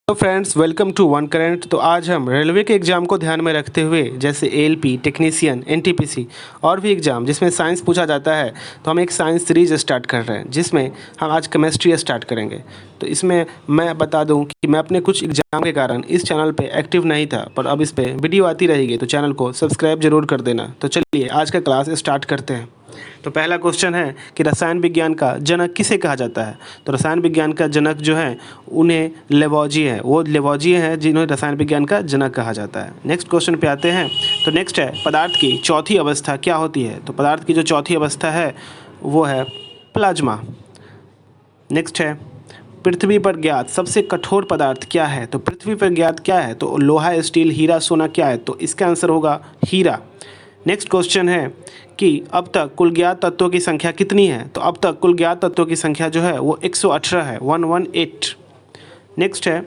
तो friends, welcome to one current. तो आज हम रेलवे के एग्ज़ाम को ध्यान में रखते हुए, जैसे एएलपी, टेक्नीशियन, एनटीपीसी और भी एग्ज़ाम जिसमें साइंस पूछा जाता है, तो हम एक साइंस सीरीज स्टार्ट कर रहे हैं जिसमें हम आज केमिस्ट्री स्टार्ट करेंगे। तो इसमें मैं बता दूं कि मैं अपने कुछ एग्ज़ाम के कारण इस चैनल पे एक्टिव नहीं था, पर अब इस पर वीडियो आती रहेगी, तो चैनल को सब्सक्राइब जरूर कर देना। तो चलिए आज का क्लास स्टार्ट करते हैं। तो पहला क्वेश्चन है कि रसायन विज्ञान का जनक किसे कहा जाता है। तो रसायन विज्ञान का जनक जो है उन्हें लेवॉजिए है, वो लेवॉजिए हैं जिन्हें रसायन विज्ञान का जनक कहा जाता है। नेक्स्ट क्वेश्चन पे आते हैं। तो नेक्स्ट है, पदार्थ की चौथी अवस्था क्या होती है। तो पदार्थ की जो चौथी अवस्था है वो है प्लाज्मा। नेक्स्ट है, पृथ्वी पर ज्ञात सबसे कठोर पदार्थ क्या है। तो पृथ्वी पर ज्ञात क्या है, तो लोहा, स्टील, हीरा, सोना क्या है, तो इसका आंसर होगा हीरा। नेक्स्ट क्वेश्चन है कि अब तक कुल ज्ञात तत्वों की संख्या कितनी है। तो अब तक कुल ज्ञात तत्वों की संख्या जो है वो 118 है, 118। नेक्स्ट है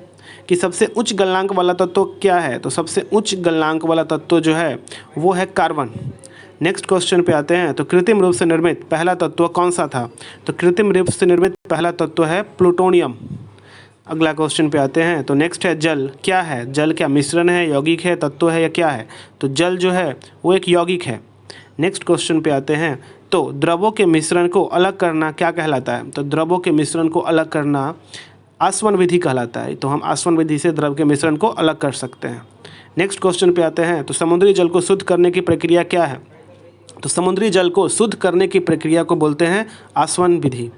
कि सबसे उच्च गलनांक वाला तत्व क्या है। तो सबसे उच्च गलनांक वाला तत्व जो है वो है कार्बन। नेक्स्ट क्वेश्चन पे आते हैं। तो कृत्रिम रूप से निर्मित पहला तत्व कौन सा था। तो कृत्रिम रूप से निर्मित पहला तत्व है प्लूटोनियम। अगला क्वेश्चन पे आते हैं। तो नेक्स्ट है, जल क्या है। जल क्या मिश्रण है, यौगिक है, तत्व है या क्या है। तो जल जो है वो एक यौगिक है। नेक्स्ट क्वेश्चन पे आते हैं। तो द्रवों के मिश्रण को अलग करना क्या कहलाता है। तो द्रवों के मिश्रण को अलग करना आसवन विधि कहलाता है। तो हम आसवन विधि से द्रव के मिश्रण को अलग कर सकते हैं। नेक्स्ट क्वेश्चन पे आते हैं। तो समुद्री जल को शुद्ध करने की प्रक्रिया क्या है। तो समुद्री जल को शुद्ध करने की प्रक्रिया को बोलते हैं आसवन विधि।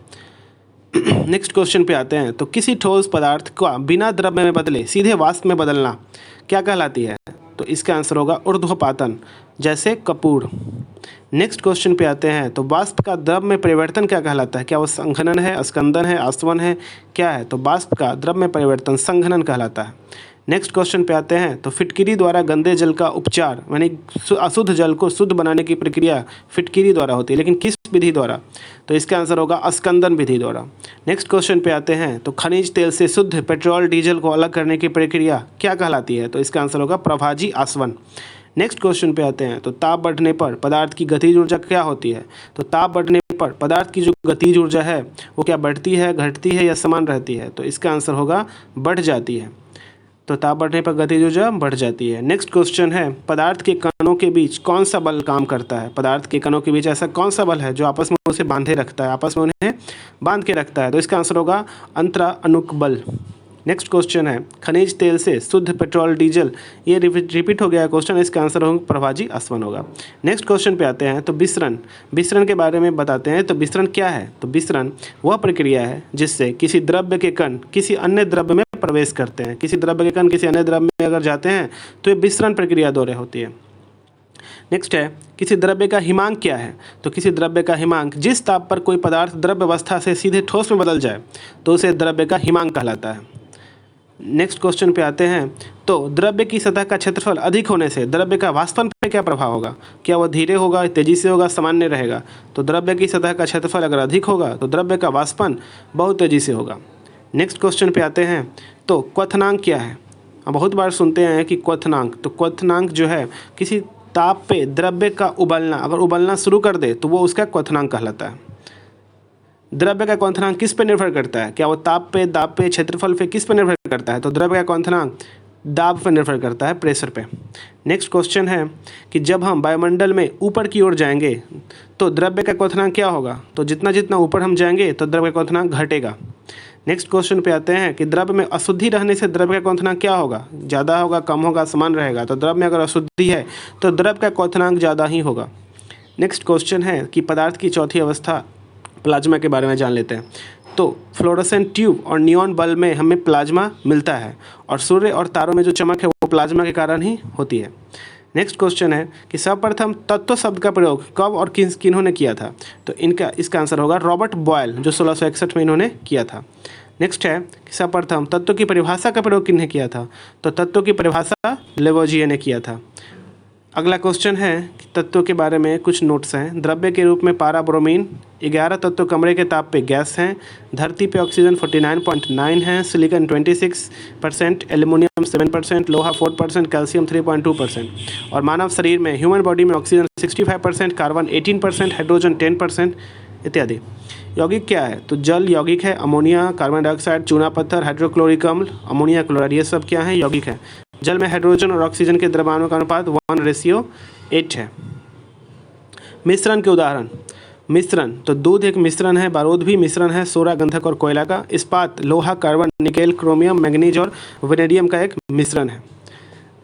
नेक्स्ट क्वेश्चन पे आते हैं। तो किसी ठोस पदार्थ को बिना द्रव्य में बदले सीधे वाष्प में बदलना क्या कहलाती है। तो इसका आंसर होगा ऊर्ध्वपातन, जैसे कपूर। नेक्स्ट क्वेश्चन पे आते हैं। तो वाष्प का द्रव में परिवर्तन क्या कहलाता है। क्या वो संघनन है, अस्कंदन है, आसवन है, क्या है। तो वाष्प का द्रव में परिवर्तन संघनन कहलाता है। नेक्स्ट क्वेश्चन पे आते हैं। तो फिटकिरी द्वारा गंदे जल का उपचार, यानी अशुद्ध जल को शुद्ध बनाने की प्रक्रिया फिटकिरी द्वारा होती है, लेकिन किस विधि द्वारा। तो इसका आंसर होगा अस्कंदन विधि द्वारा। नेक्स्ट क्वेश्चन पे आते हैं। तो खनिज तेल से शुद्ध पेट्रोल, डीजल को अलग करने की प्रक्रिया क्या कहलाती है। तो इसका आंसर होगा प्रभाजी आसवन। नेक्स्ट क्वेश्चन पे आते हैं। तो ताप बढ़ने पर पदार्थ की गतिज ऊर्जा क्या होती है। तो ताप बढ़ने पर पदार्थ की जो गतिज ऊर्जा है वो क्या बढ़ती है, घटती है या समान रहती है। तो इसका आंसर होगा बढ़ जाती है। तो ताप बढ़ने पर गतिज ऊर्जा बढ़ जाती है। नेक्स्ट क्वेश्चन है, पदार्थ के कणों के बीच कौन सा बल काम करता है। पदार्थ के कणों के बीच ऐसा कौन सा बल है जो आपस में उसे बांधे रखता है, आपस में उन्हें बांध के रखता है। तो इसका आंसर होगा अंतरानुक बल। नेक्स्ट क्वेश्चन है, खनिज तेल से शुद्ध पेट्रोल, डीजल, ये रिपीट हो गया क्वेश्चन, इसका आंसर होगा प्रभाजी आसवन होगा। नेक्स्ट क्वेश्चन पे आते हैं। तो विसरण, विसरण के बारे में बताते हैं। तो विसरण क्या है। तो विसरण वह प्रक्रिया है जिससे किसी द्रव्य के कण किसी अन्य द्रव्य में प्रवेश करते हैं। किसी द्रव्य के कण किसी अन्य द्रव्य में अगर जाते हैं तो ये विसरण प्रक्रिया द्वारा होती है। नेक्स्ट है, किसी द्रव्य का हिमांक क्या है। तो किसी द्रव्य का हिमांक जिस ताप पर कोई पदार्थ द्रव्य अवस्था से सीधे ठोस में बदल जाए तो उसे द्रव्य का हिमांक कहलाता है। नेक्स्ट क्वेश्चन पे आते हैं। तो द्रव्य की सतह का क्षेत्रफल अधिक होने से द्रव्य का वाष्पन पर क्या प्रभाव होगा। क्या वह धीरे होगा, तेजी से होगा, सामान्य रहेगा। तो द्रव्य की सतह का क्षेत्रफल अगर अधिक होगा तो द्रव्य का वाष्पन बहुत तेजी से होगा। नेक्स्ट क्वेश्चन पे आते हैं। तो क्वथनांक क्या है। हम बहुत बार सुनते हैं कि क्वथनांक, तो क्वथनांक जो है किसी ताप पे द्रव्य का उबलना, अगर उबलना शुरू कर दे तो वो उसका क्वथनांक कहलाता है। द्रव्य का क्वथनांक किस पे निर्भर करता है। क्या वो ताप पे, दाब पे, क्षेत्रफल पे, किस पे निर्भर करता है। तो द्रव्य का क्वथनांक दाब पर निर्भर करता है, प्रेशर पे। नेक्स्ट क्वेश्चन है कि जब हम वायुमंडल में ऊपर की ओर जाएंगे तो द्रव्य का क्वथनांक क्या होगा। तो जितना जितना ऊपर हम जाएंगे तो द्रव्य का क्वथनांक घटेगा। नेक्स्ट क्वेश्चन पे आते हैं कि द्रव्य में अशुद्धि रहने से द्रव्य का क्वथनांक क्या होगा। ज़्यादा होगा, कम होगा, समान रहेगा। तो द्रव्य में अगर अशुद्धि है तो द्रव्य का क्वथनांक ज़्यादा ही होगा। नेक्स्ट क्वेश्चन है कि पदार्थ की चौथी अवस्था प्लाज्मा के बारे में जान लेते हैं। तो फ्लोरोसेंट ट्यूब और नियॉन बल्ब में हमें प्लाज्मा मिलता है, और सूर्य और तारों में जो चमक है वो प्लाज्मा के कारण ही होती है। नेक्स्ट क्वेश्चन है कि सर्वप्रथम तत्व शब्द का प्रयोग कब और किन्होंने किया था। तो इसका आंसर होगा रॉबर्ट बॉयल, जो 1661 में इन्होंने किया था। नेक्स्ट है कि सर्वप्रथम तत्व की परिभाषा का प्रयोग किन्होंने किया था। तो तत्व की परिभाषा लेवोजिए ने किया था। अगला क्वेश्चन है कि तत्वों के बारे में कुछ नोट्स हैं। द्रव्य के रूप में पारा, ब्रोमीन, 11 तत्व कमरे के ताप पे गैस हैं। धरती पे ऑक्सीजन 49.9 है, सिलिकॉन 26%, एल्युमिनियम 7%, लोहा 4%, कैल्शियम 3.2%। और मानव शरीर में, ह्यूमन बॉडी में ऑक्सीजन 65%, कार्बन 18%, हाइड्रोजन 10%, इत्यादि। यौगिक क्या है? तो जल यौगिक है, अमोनिया, कार्बन डाइऑक्साइड, चूना पत्थर, हाइड्रोक्लोरिक अम्ल, अमोनिया क्लोराइड, ये सब क्या है? यौगिक है। जल में हाइड्रोजन और ऑक्सीजन के द्रव्यमानों का अनुपात 1:8 है। मिश्रण के उदाहरण। मिश्रण तो दूध एक मिश्रण है, बारूद भी मिश्रण है, सोडा, गंधक और कोयला का। इस्पात लोहा, कार्बन, निकेल, क्रोमियम, मैग्नीज और वेनेडियम का एक मिश्रण है।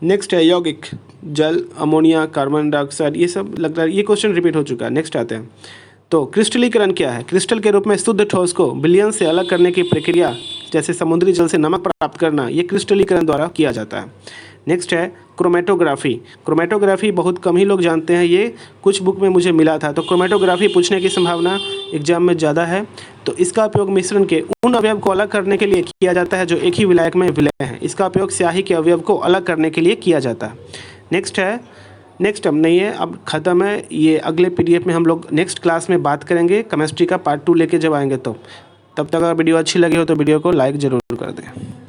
नेक्स्ट है यौगिक, जल, अमोनिया, कार्बन डाइऑक्साइड, ये सब लगता है ये क्वेश्चन रिपीट हो चुका है। नेक्स्ट आते हैं। तो क्रिस्टलीकरण क्या है? क्रिस्टल के रूप में शुद्ध ठोस को विलयन से अलग करने की प्रक्रिया, जैसे समुद्री जल से नमक प्राप्त करना, ये क्रिस्टलीकरण द्वारा किया जाता है। नेक्स्ट है क्रोमेटोग्राफी। क्रोमेटोग्राफी बहुत कम ही लोग जानते हैं, ये कुछ बुक में मुझे मिला था। तो क्रोमेटोग्राफी पूछने की संभावना एग्जाम में ज़्यादा है। तो इसका उपयोग मिश्रण के उन अवयव को अलग करने के लिए किया जाता है जो एक ही विलायक में विलय हैं। इसका उपयोग स्याही के अवयव को अलग करने के लिए किया जाता है। नेक्स्ट अब नहीं है, अब ख़त्म है ये। अगले पीडीएफ में हम लोग नेक्स्ट क्लास में बात करेंगे केमिस्ट्री का पार्ट 2 लेके जब आएंगे। तो तब तक अगर वीडियो अच्छी लगी हो तो वीडियो को लाइक ज़रूर कर दें।